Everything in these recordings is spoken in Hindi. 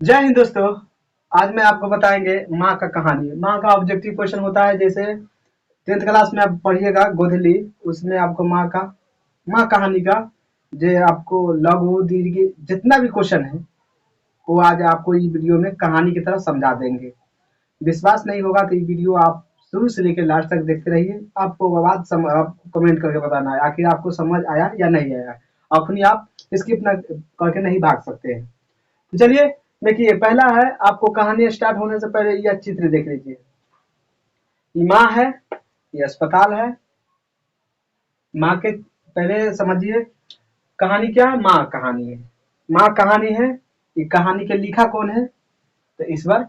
जय हिंद दोस्तों। आज मैं आपको बताएंगे माँ का कहानी। माँ का ऑब्जेक्टिव क्वेश्चन होता है, जैसे 10th क्लास में आप पढ़िएगा गोधली, उसमें आपको माँ कहानी का जो आपको लघु दीर्घ जितना भी क्वेश्चन है वो आज आपको इस वीडियो में कहानी की तरह समझा देंगे। विश्वास नहीं होगा तो ये वीडियो आप शुरू से लेकर लास्ट तक देखते रहिए। आपको आपको कमेंट करके बताना है आखिर आपको समझ आया या नहीं आया। अपनी आप स्किप न करके नहीं भाग सकते हैं। तो चलिए देखिए, पहला है, आपको कहानी स्टार्ट होने से पहले यह चित्र देख लीजिए। ये माँ है, ये अस्पताल है। माँ के पहले समझिए कहानी क्या है। माँ कहानी है, माँ कहानी है। ये कहानी के लिखा कौन है? तो ईश्वर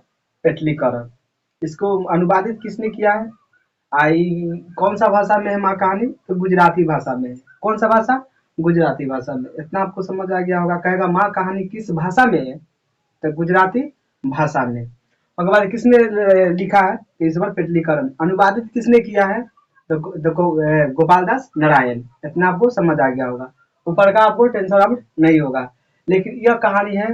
पेटलीकरण। इसको अनुवादित किसने किया है? आई कौन सा भाषा में है माँ कहानी? तो गुजराती भाषा में है। कौन सा भाषा? गुजराती भाषा में। इतना आपको समझ आ गया होगा। कहेगा माँ कहानी किस भाषा में है? तो गुजराती भाषा में। उसके बाद किसने लिखा है? ईश्वर पेटलीकरण। अनुवादित किसने किया है? तो गोपाल दास नारायण। इतना आपको समझ आ गया होगा। ऊपर का आपको टेंशन अब नहीं होगा। लेकिन यह कहानी है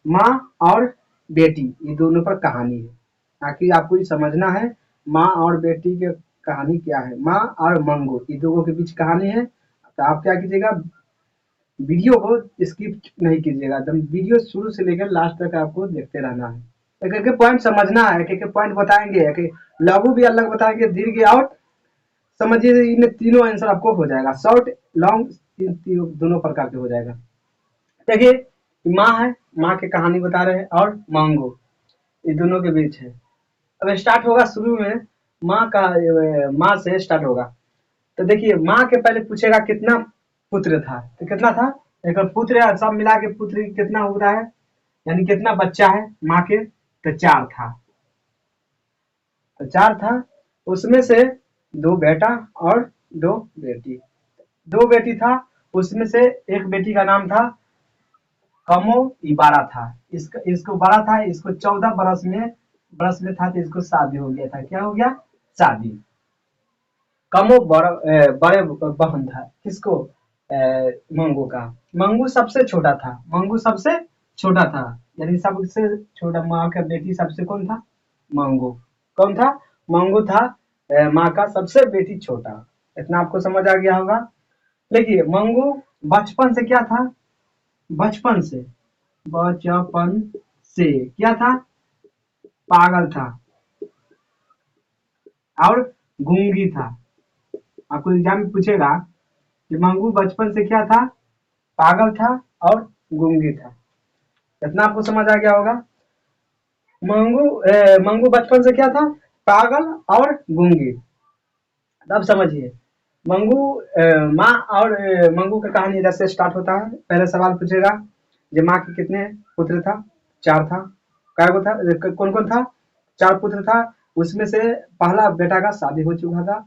माँ और बेटी, ये दोनों पर कहानी है। आखिर आपको ये समझना है माँ और बेटी की कहानी क्या है। माँ और मंगू, ये दोनों के बीच कहानी है। तो आप क्या कीजिएगा, वीडियो को स्किप नहीं कीजिएगा, एकदम वीडियो शुरू से लेकर लास्ट तक आपको देखते रहना है। एक एक पॉइंट समझना है, एक एक पॉइंट बताएंगे, एक लघु भी अलग बताएंगे, दीर्घ और समझिए इनमें तीनों आंसर आपको हो जाएगा। शॉर्ट लॉन्ग दोनों प्रकार के हो जाएगा। देखिए माँ है, माँ की कहानी बता रहे हैं, और मांगो, ये दोनों के बीच है। अब स्टार्ट होगा शुरू में माँ का, माँ से स्टार्ट होगा। तो देखिए माँ के पहले पूछेगा कितना पुत्र था। तो कितना था? एक पुत्र है, सब मिला के पुत्र कितना होता है, यानी कितना बच्चा है माँ के? तो चार था। तो चार था, उसमें से दो बेटा और दो बेटी। दो बेटी था, उसमें से एक बेटी का नाम था कमो, ये 12 था। इसको 12 था, इसको 14 बरस में था, तो इसको शादी हो गया था। क्या हो गया? शादी। कमो बड़े बहन था। किसको? मंगू का। मंगू सबसे छोटा था। मंगू सबसे छोटा था, यानी सबसे छोटा माँ का बेटी सबसे कौन था? मंगू। कौन था? मंगू था। माँ का सबसे बेटी छोटा। इतना आपको समझ आ गया होगा। देखिए मंगू बचपन से क्या था? बचपन से, बचपन से क्या था? पागल था और गूंगी था। आपको एग्जाम में पूछेगा कि मंगू बचपन से क्या था? पागल था और गूंगी था। इतना आपको समझ आ गया होगा। मंगू बचपन से क्या था? पागल और गूंगी। अब समझिए मंगू, माँ और मंगू का कहानी इधर से स्टार्ट होता है। पहले सवाल पूछेगा कि माँ के कितने पुत्र था? चार था। क्या को था? कौन कौन था? चार पुत्र था। उसमें से पहला बेटा का शादी हो चुका था।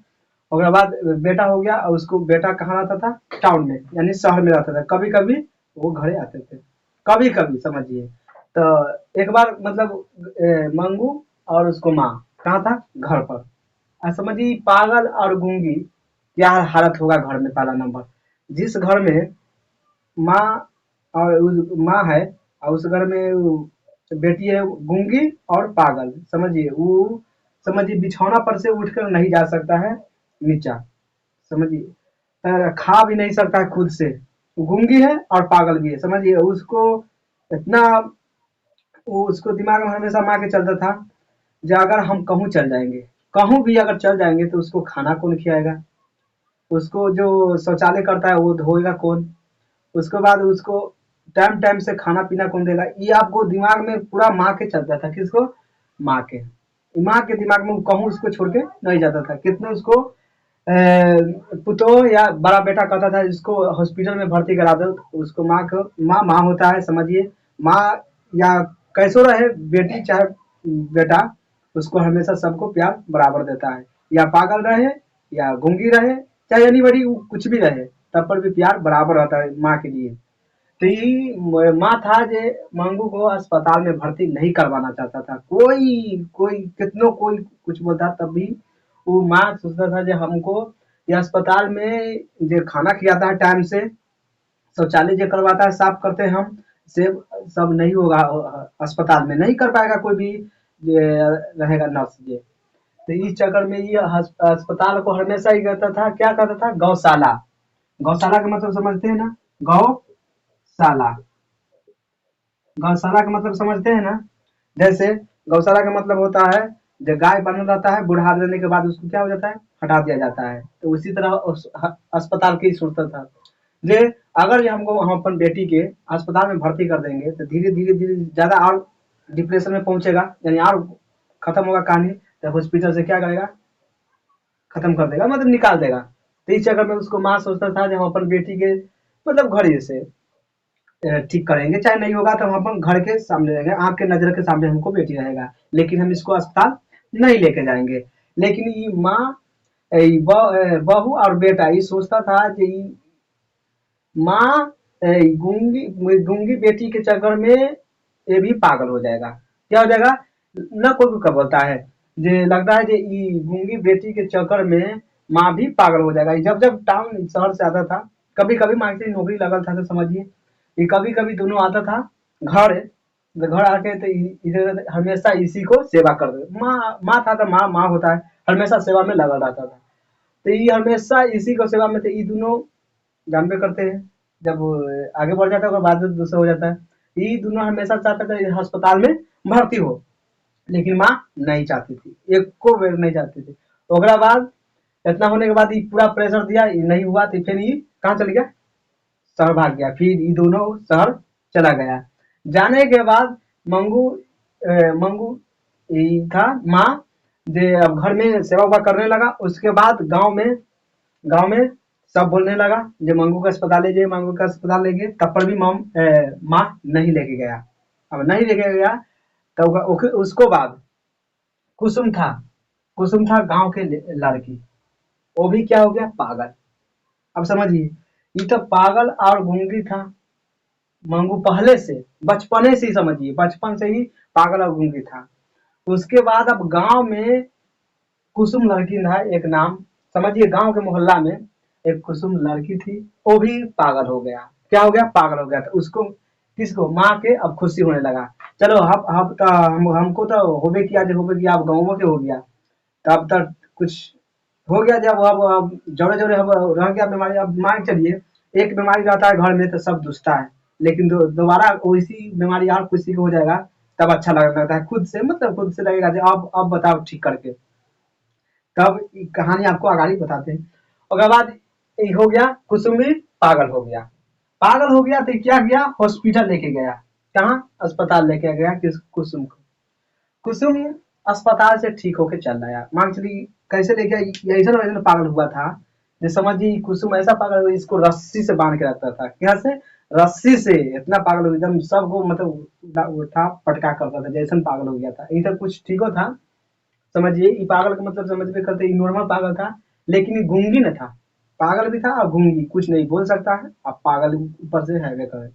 उसके बाद बेटा हो गया, और उसको बेटा कहाँ रहता था? टाउन में, यानी शहर में रहता था। कभी कभी वो घरे आते थे, कभी कभी समझिए। तो एक बार मतलब मंगू और उसको माँ कहाँ था? घर पर। समझिए पागल और गूंगी क्या हालत होगा घर में। पहला नंबर, जिस घर में माँ और माँ है और उस घर में बेटी है गूंगी और पागल, समझिए वो, समझिए बिछौना पर से उठकर नहीं जा सकता है नीचा, समझिए खा भी नहीं सकता है खुद से। गूंगी है और पागल भी है, समझिए उसको इतना, वो उसको दिमाग में हमेशा माँ के चलता था जो अगर हम कहूँ चल जाएंगे, कहूँ भी अगर चल जाएंगे तो उसको खाना कौन खिलाएगा? उसको जो शौचालय करता है वो धोएगा कौन? उसके बाद उसको टाइम टाइम से खाना पीना कौन देगा? ये आपको दिमाग में पूरा माँ के चलता था। किसको? माँ के। माँ के दिमाग में कहूँ उसको छोड़ के नहीं जाता था। कितने उसको पुतो या बड़ा बेटा कहता था इसको हॉस्पिटल में भर्ती करा दो। उसको माँ को, माँ माँ होता है, समझिए माँ या कैसो रहे बेटी चाहे बेटा, उसको हमेशा सबको प्यार बराबर देता है। या पागल रहे या गूंगी रहे, चाहे एनी बड़ी कुछ भी रहे, तब पर भी प्यार बराबर रहता है माँ के लिए। तो ये माँ था जो मंगू को अस्पताल में भर्ती नहीं करवाना चाहता था। कोई कोई कितनों कोई कुछ बोलता, तब भी वो माँ सोचता था जो हमको ये अस्पताल में जो खाना खिलाता है टाइम से, शौचालय जो करवाता है साफ करते हैं हम, से सब नहीं होगा, अस्पताल में नहीं कर पाएगा कोई भी ये रहेगा नर्स ये। तो इस चक्कर में ये अस्पताल को हमेशा ही कहता था, क्या कहता था, गौशाला। गौशाला का मतलब समझते हैं ना, गौशाला। गौशाला का मतलब समझते हैं ना, जैसे गौशाला का मतलब होता है जब गाय बंधा रहता है, बुढ़ा देने के बाद उसको क्या हो जाता है, हटा दिया जाता है। तो उसी तरह उस अस्पताल की सूरत था जे, अगर ये हमको हम अपन बेटी के अस्पताल में भर्ती कर देंगे तो धीरे धीरे धीरे ज्यादा और डिप्रेशन में पहुंचेगा, यानी और खत्म होगा कहानी। तो हॉस्पिटल से क्या करेगा, खत्म कर देगा, मतलब निकाल देगा। तो इस चक्कर में उसको माँ सोचता था जब हम अपन बेटी के मतलब घर से ठीक करेंगे, चाहे नहीं होगा तो हम अपन घर के सामने रहेंगे, आंख के नजर के सामने हमको बेटी रहेगा, लेकिन हम इसको अस्पताल नहीं लेके जाएंगे। लेकिन ये माँ बहू और बेटा ये सोचता था कि माँ गूंगी गूंगी बेटी के चक्कर में ये भी पागल हो जाएगा। क्या हो जाएगा, न कोई कब बोलता है जे, लगता है जे ये गूंगी बेटी के चक्कर में माँ भी पागल हो जाएगा। जब जब टाउन शहर से आता था, कभी कभी माँ की नौकरी लगल था तो समझिए, ये कभी कभी दोनों आता था घर, तो घर आके तो इधर हमेशा इसी को सेवा कर दे। माँ माँ था तो माँ माँ होता है, हमेशा सेवा में लगा रहता था। तो ये हमेशा इसी को सेवा में थे। ये दोनों जानबे करते हैं जब आगे बढ़ जाता है बाद में दूसरा हो जाता है। ये दोनों हमेशा चाहता था अस्पताल में भर्ती हो, लेकिन माँ नहीं चाहती थी, एक को बेर नहीं चाहती थी। तो ओकरा बाद इतना होने के बाद ये पूरा प्रेशर दिया, ये नहीं हुआ तो फिर ये कहाँ चल गया, शहर भाग गया। फिर ये दोनों शहर चला गया। जाने के बाद मंगू मंगू ये था माँ जे अब घर में सेवा वेवा करने लगा। उसके बाद गांव में सब बोलने लगा जो मंगू का अस्पताल ले जाइए, मंगू का अस्पताल ले गए, तब पर भी माँ नहीं लेके गया। अब नहीं लेके गया तो उसको बाद कुसुम था, कुसुम था गांव के लड़की, वो भी क्या हो गया, पागल। अब समझिए, ये तो पागल और गूंगी था मंगू पहले से, बचपने से ही समझिए, बचपन से ही पागल और गूंगी था। उसके बाद अब गांव में कुसुम लड़की था एक नाम, समझिए गांव के मोहल्ला में एक कुसुम लड़की थी, वो भी पागल हो गया। क्या हो गया, पागल हो गया। तो उसको किसको, माँ के अब खुशी होने लगा। चलो हम तो हमको तो होबे किया, जो होबे किया अब गाँवों के हो गया। तब तक कुछ हो गया, जब अब जोड़े जोड़े अब रह गया बीमारी। अब मान के चलिए एक बीमारी रहता है घर में तो सब दुखता है, लेकिन दोबारा वैसी बीमारी और किसी को हो जाएगा तब अच्छा लगने लगता है खुद से, मतलब खुद से लगेगा जो अब बताओ ठीक करके। तब ई कहानी आपको आगाड़ी बताते हैं। ओकर बाद ई हो गया, कुसुम भी पागल हो गया। पागल हो गया तो क्या किया, हॉस्पिटल लेके गया। कहाँ, अस्पताल लेके गया किस, कुसुम को। कुसुम अस्पताल से ठीक होके चल आया। मान के चलिए कैसे लेके आई, ये ऐसा वैसा पागल हुआ था जो समझिए कुसुम ऐसा पागल हुआ, इसको रस्सी से बांध के रखता था। क्या से, रस्सी से। इतना पागल हो गया एकदम, सबको मतलब उठा पटका करता था, जैसन पागल हो गया था। ये तो कुछ ठीक हो था, समझिए ये पागल का मतलब समझ में करते, ये नॉर्मल पागल था, लेकिन ये गूंगी न था, पागल भी था और गूंगी, कुछ नहीं बोल सकता है, अब पागल ऊपर से है करे।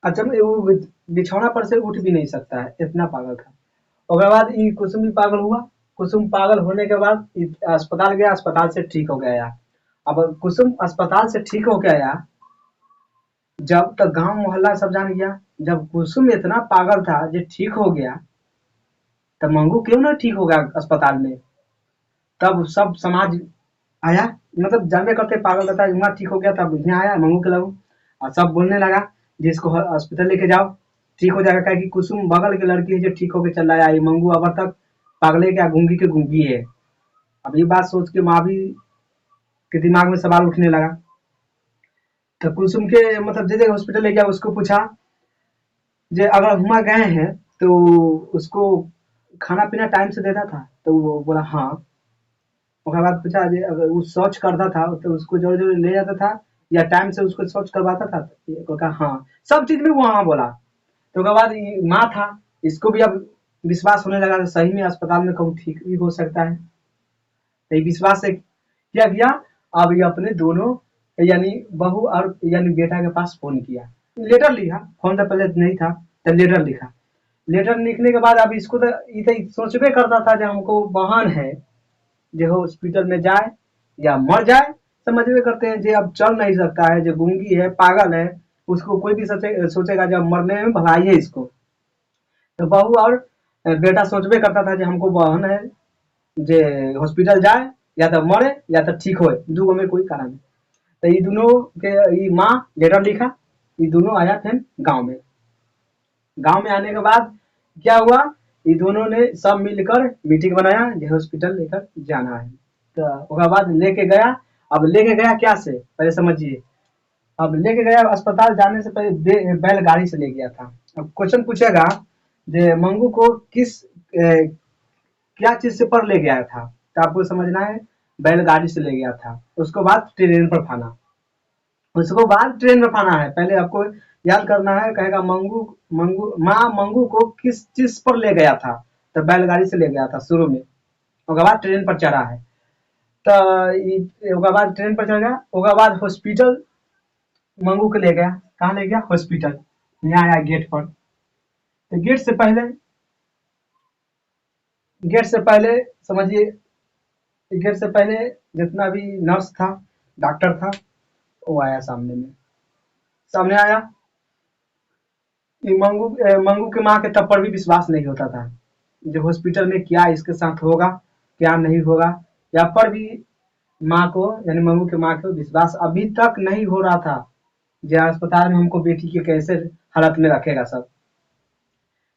अच्छा वो बिछौना पर से उठ भी नहीं सकता है, इतना पागल था। ओकर बाद ई कुसुम भी पागल हुआ। कुसुम पागल होने के बाद अस्पताल गया, अस्पताल से ठीक हो गया। अब कुसुम अस्पताल से ठीक हो गया, जब तक गांव मोहल्ला सब जान गया। जब कुसुम इतना पागल था जो ठीक हो गया, तब मंगू क्यों ना ठीक होगा अस्पताल में। तब सब समाज आया, मतलब जानबे करते पागल रहता है, वहाँ ठीक हो गया तब यहाँ आया मंगू के लगू, और सब बोलने लगा जिसको हॉस्पिटल लेके जाओ ठीक हो जाएगा। क्या कि कुसुम बगल के लड़की है जो ठीक होके चल रहा है, मंगू अब तक पागले क्या गूंगी के गूंगी है। अब ये बात सोच के माँ भी के दिमाग में सवाल उठने लगा। तो कुसुम के मतलब जैसे हॉस्पिटल ले गया, उसको पूछा जे अगर हुआ गए हैं तो उसको खाना पीना टाइम से देता था, तो वो बोला हाँ। ओकर बाद पूछा जे अगर वो शौच करता था तो उसको जोर जोर ले जाता था या टाइम से उसको शौच करवाता था, तो कहा हाँ, सब चीज में वो हाँ बोला। तो उसके बाद ये माँ था, इसको भी अब विश्वास होने लगा कि सही में अस्पताल में कहूँ ठीक भी हो सकता है। तो ये विश्वास से क्या किया, अब ये अपने दोनों यानी बहू और यानी बेटा के पास फोन किया, लेटर लिखा, फोन तो पहले नहीं था, तो लेटर लिखा। लेटर लिखने के बाद अब इसको तो ये तो सोचबे करता था जो हमको बहन है जो हॉस्पिटल में जाए या मर जाए, समझ में करते हैं जो अब चल नहीं सकता है, जो गूंगी है, पागल है, उसको कोई भी सोचेगा जब मरने में भलाई है इसको। तो बहू और बेटा सोचबे करता था कि हमको बहन है जे हॉस्पिटल जाए या तो मरे या तो ठीक होए, दूगो में कोई कारण नहीं। तो ये दोनों के ये माँ लेटर लिखा, ये दोनों आया थे गांव में। गांव में आने के बाद क्या हुआ, ये दोनों ने सब मिलकर मीटिंग बनाया कि हॉस्पिटल लेकर जाना है। तो उसके बाद लेके गया। अब लेके गया क्या से पहले समझिए। अब लेके गया अस्पताल जाने से पहले बैलगाड़ी से ले गया था। अब क्वेश्चन पूछेगा जे मंगू को किस क्या चीज से पर ले गया था, तो आपको समझना है बैलगाड़ी से ले गया था। उसके बाद ट्रेन पर फाना, उसको बाद ट्रेन में फाना है। पहले आपको याद करना है, कहेगा मंगू मंगू माँ मंगू को किस चीज पर ले गया था, तो बैलगाड़ी से ले गया था शुरू में। उसके बाद ट्रेन पर चढ़ा है, तो उसके बाद ट्रेन पर चढ़ गया। उसके बाद हॉस्पिटल मंगू को ले गया। कहाँ ले गया, हॉस्पिटल। यहाँ आया गेट पर, तो गेट से पहले समझिए, गेट से पहले जितना भी नर्स था, डॉक्टर था, वो आया सामने में। सामने आया, मंगू के माँ के तब पर भी विश्वास नहीं होता था जो हॉस्पिटल में क्या इसके साथ होगा क्या नहीं होगा। यहाँ पर भी माँ को यानी मंगू के माँ को विश्वास अभी तक नहीं हो रहा था जो अस्पताल में हमको बेटी के कैसे हालत में रखेगा सब।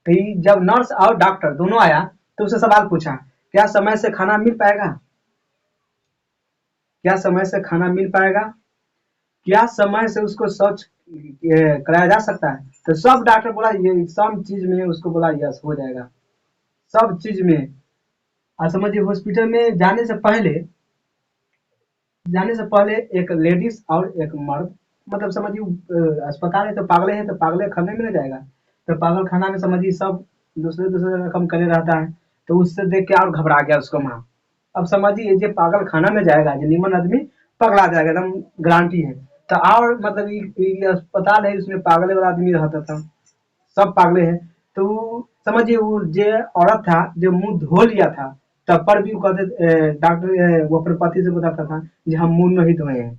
कहीं जब नर्स और डॉक्टर दोनों आया तो उससे सवाल पूछा, क्या समय से खाना मिल पाएगा, क्या समय से खाना मिल पाएगा, क्या समय से उसको शौच कराया जा सकता है। तो सब डॉक्टर बोला ये सब चीज में, उसको बोला यस हो जाएगा सब चीज में। और समझिए हॉस्पिटल में जाने से पहले एक लेडीज और एक मर्द, मतलब समझिए अस्पताल है तो पागले है, तो पागले खाने में ना जाएगा। तो पागल खाना में समझिए सब दूसरे दूसरे रकम करे रहता है। तो उससे देख के और घबरा गया उसको माँ। अब समझिए ये पागल खाना में जाएगा, जो निमन आदमी पगला जाएगा, एकदम गारंटी है। तो और मतलब ये अस्पताल है, उसमें पागले वाला आदमी रहता था, सब पागले हैं। तो समझिए वो जो औरत था जो मुंह धो लिया था, तब पर भी वो कहते डॉक्टर वो अपने पति से बताता था कि हम मुंह नहीं धोए हैं।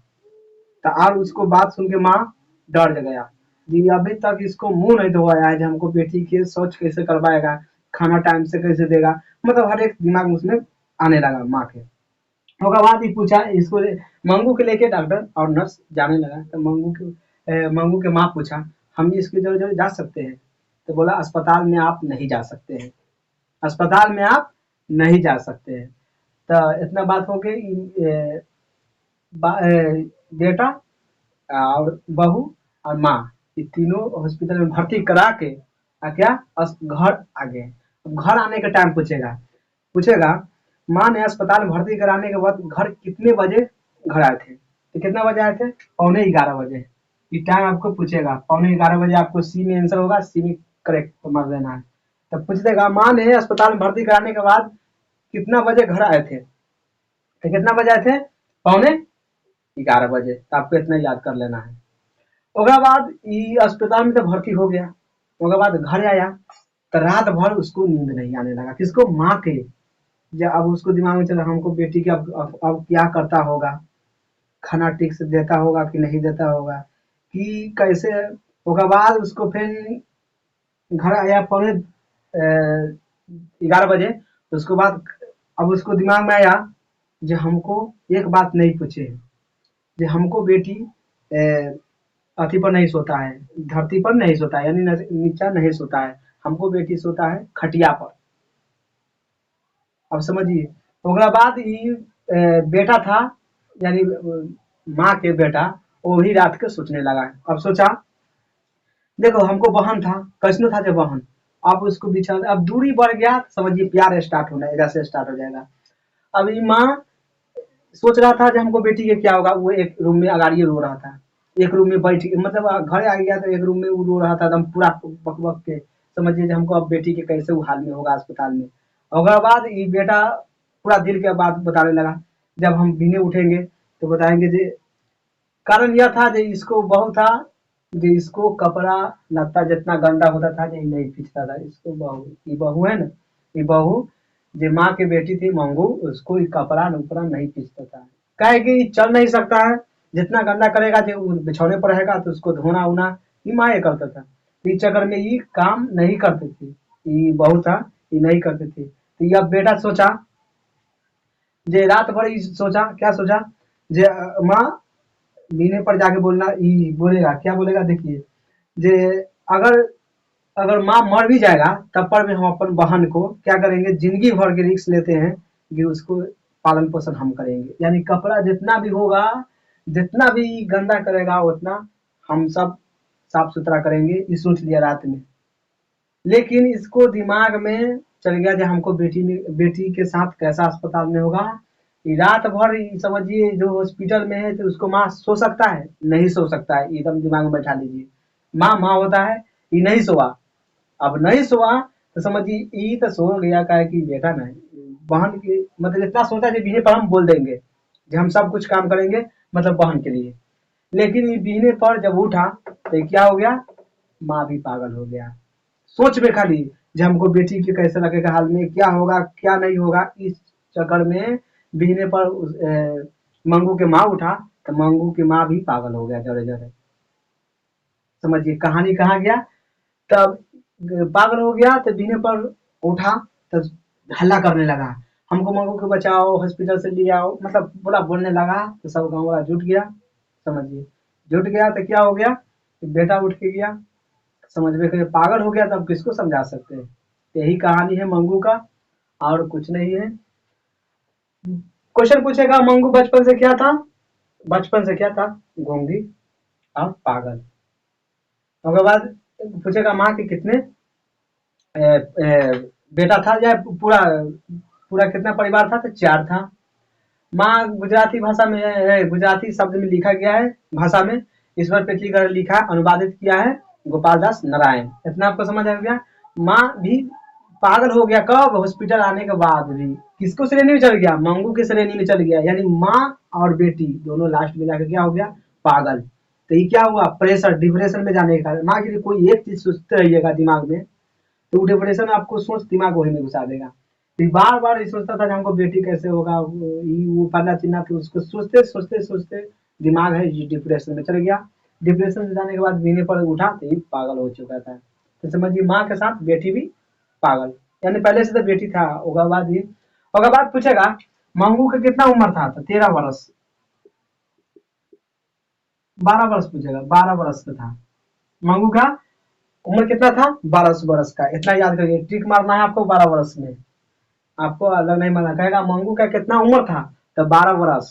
तो और उसको बात सुन के माँ डर गया जी, अभी तक इसको मुंह नहीं धोया है, जो हमको बेटी के शौच कैसे करवाएगा, खाना टाइम से कैसे देगा, मतलब हर एक दिमाग में उसमें आने लगा माँ के। उसके बाद ही पूछा इसको, मंगू के लेके डॉक्टर और नर्स जाने लगा। तो मंगू के माँ पूछा, हम इसकी जरूर जरूर जा सकते हैं। तो बोला अस्पताल में आप नहीं जा सकते हैं, अस्पताल में आप नहीं जा सकते हैं। तो इतना बात हो गई। बेटा और बहू और माँ, ये तीनों हॉस्पिटल में भर्ती करा के क्या घर आ गए। घर आने का टाइम पूछेगा पूछेगा माँ ने अस्पताल में भर्ती कराने के बाद घर कितने बजे घर आए थे, तो कितना बजे आए थे, 11:15 बजे। ये टाइम आपको पूछेगा, 11:15 बजे आपको सी में आंसर होगा, सी में करेक्ट मार देना है। तब पूछ देगा माँ ने अस्पताल में भर्ती कराने के बाद कितना बजे घर आए थे, तो कितना बजे आए थे, 11:15 बजे। तो आपको इतना याद कर लेना है। उसके बाद ये अस्पताल में तो भर्ती हो गया। उसके बाद घर आया, तो रात भर उसको नींद नहीं आने लगा, किसको, माँ के। जब अब उसको दिमाग में चला हमको बेटी के अब क्या करता होगा, खाना ठीक से देता होगा कि नहीं देता होगा, कि कैसे। उसके बाद उसको फिर घर आया 11:15 बजे। तो उसके बाद अब उसको दिमाग में आया जो हमको एक बात नहीं पूछे, जो हमको बेटी अथी पर नहीं सोता है, धरती पर नहीं सोता है, यानी नीचा नहीं सोता है, हमको बेटी सोता है खटिया पर। अब समझिए उसके बाद ये बेटा था, यानी माँ के बेटा, वो भी रात के सोचने लगा। अब सोचा देखो हमको बहन था, कैसनो था जो बहन, अब उसको बिछड़, अब दूरी बढ़ गया, समझिए प्यार स्टार्ट होना इधर से स्टार्ट हो जाएगा। अब ये माँ सोच रहा था जो हमको बेटी के क्या होगा, वो एक रूम में अगाड़िए रो रहा था, एक रूम में बैठ के, मतलब घर आ गया तो एक रूम में वो रो रहा था एकदम पूरा बक बक के। समझिए हमको अब बेटी के कैसे वो हाल में होगा अस्पताल में। और उसके बाद ये बेटा पूरा दिल के बात बताने लगा, जब हम दिने उठेंगे तो बताएंगे जी। कारण यह था जो इसको बहू था, जो इसको कपड़ा लत्ता जितना गंदा होता था जो नहीं खींचता था, इसको बहू, ये बहू है ना, ये बहू जो माँ की बेटी थी मंगू, उसको ये कपड़ा उपड़ा नहीं खींचता था, कहे कि चल नहीं सकता है, जितना गंदा करेगा जो बिछौने पर रहेगा तो उसको धोना उना ये माँ ये करता था। तो इस चक्कर में ये काम नहीं करते थे, ये बहू था ये नहीं करते थे। तो ये अब बेटा सोचा, जे रात भर ही सोचा, क्या सोचा, जे माँ बीने पर जाके बोलना ये बोलेगा, क्या बोलेगा देखिए, जे अगर अगर माँ मर भी जाएगा तब पर भी हम अपन बहन को क्या करेंगे, जिंदगी भर के रिस्क लेते हैं कि उसको पालन पोषण हम करेंगे, यानी कपड़ा जितना भी होगा, जितना भी गंदा करेगा उतना हम सब साफ सुथरा करेंगे, ये सोच लिया रात में। लेकिन इसको दिमाग में चल गया कि हमको बेटी के साथ कैसा अस्पताल में होगा। ये रात भर समझिए जो हॉस्पिटल में है तो उसको माँ सो सकता है, नहीं सो सकता है, एकदम दिमाग में बैठा लीजिए। माँ माँ होता है, ये नहीं सोआ। अब नहीं सोआ तो समझिए ये तो सो गया का है कि बेटा नहीं, बहन की मतलब इतना सोचा कि बीने पर हम बोल देंगे कि हम सब कुछ काम करेंगे मतलब बहन के लिए। लेकिन ये बीने पर जब उठा तो क्या हो गया, माँ भी पागल हो गया। सोच में खाली जो हमको बेटी के कैसे लगेगा, हाल में क्या होगा क्या नहीं होगा, इस चक्कर में बीने पर मंगू के माँ उठा तो मंगू की माँ भी पागल हो गया जरे जरे। समझिए कहानी कहाँ गया। तब पागल हो गया तो बीने पर उठा तो हल्ला करने लगा, हमको मंगू को बचाओ, हॉस्पिटल से ले आओ, मतलब पूरा बोलने लगा। तो सब गाँव वाला जुट गया, समझिए जुट गया तो क्या हो गया, बेटा उठ के गया। समझ में कि पागल हो गया तब किसको समझा सकते हैं। यही कहानी है मंगू का, और कुछ नहीं है। क्वेश्चन पूछेगा मंगू बचपन से क्या था, बचपन से क्या था, गूंगी और पागल। उसके बाद पूछेगा माँ के कितने बेटा था या पूरा पूरा कितना परिवार था, तो चार था। माँ गुजराती भाषा में गुजराती शब्द में लिखा गया है भाषा में, ईश्वर पृथ्वी का लिखा अनुवादित किया है गोपाल दास नारायण। इतना आपको समझ आ गया। माँ भी पागल हो गया कब, हॉस्पिटल आने के बाद भी किसको श्रेणी में चल गया, मंगू की श्रेणी में चल गया, यानी माँ और बेटी दोनों लास्ट में जाकर क्या हो गया, पागल। तो ये क्या हुआ, प्रेशर डिप्रेशन में जाने के कारण। माँ के लिए कोई एक चीज सोचते रहिएगा दिमाग में तो डिप्रेशन आपको सोच दिमाग वही में घुसा देगा। फिर बार बार ये सोचता था कि हमको बेटी कैसे होगा, वो पढ़ना चिन्ना, तो उसको सोचते सोचते सोचते दिमाग है ये डिप्रेशन में चल गया। डिप्रेशन में जाने के बाद बीने पर उठा तो ये पागल हो चुका था। तो समझिए माँ के साथ बेटी भी पागल, यानी पहले से तो बेटी था। उसके बाद पूछेगा मंगू का कितना उम्र था, तो 13 वर्ष, 12 वर्ष पूछेगा, 12 वर्ष का था मंगू का। उम्र कितना था, 12 वर्ष का। इतना याद करिए, ट्रिक मारना है आपको 12 वर्ष में, आपको अलग नहीं मानना। कहेगा मंगू का कितना उम्र था, तो 12 वर्ष।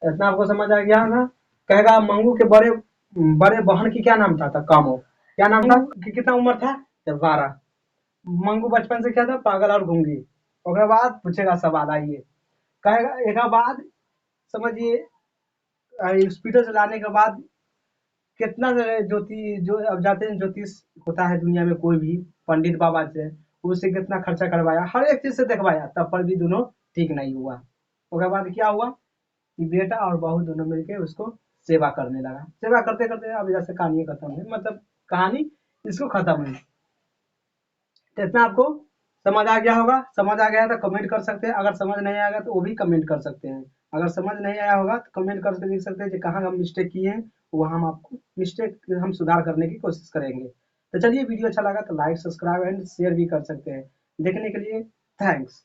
इतना आपको समझ आ गया ना। कहेगा मंगू के बड़े बड़े बहन की क्या नाम था, तो कामो। क्या नाम था, कि कितना उम्र था, तो 12। मंगू बचपन से क्या था, पागल और गूंगी। उसके बाद पूछेगा सवाल, आइए। कहेगा एक बाद समझिए हॉस्पिटल से लाने के बाद कितना ज्योति जो अब जाते हैं ज्योतिष होता है दुनिया में, कोई भी पंडित बाबा से, उससे कितना खर्चा करवाया, हर एक चीज से देखवाया, तब पर भी दोनों ठीक नहीं हुआ। उसके बाद क्या हुआ कि बेटा और बहू दोनों मिलके उसको सेवा करने लगा। सेवा करते करते अब जैसे कहानी खत्म है, मतलब कहानी इसको खत्म है। तो इतना आपको समझ आ गया होगा। समझ आ गया है तो कमेंट कर सकते हैं, अगर समझ नहीं आएगा तो वो भी कमेंट कर सकते हैं। अगर समझ नहीं आया होगा तो कमेंट करके लिख सकते हैं कि कहाँ हम मिस्टेक किए हैं, वो हम आपको मिस्टेक हम सुधार करने की कोशिश करेंगे। तो चलिए वीडियो अच्छा लगा तो लाइक सब्सक्राइब एंड शेयर भी कर सकते हैं। देखने के लिए थैंक्स।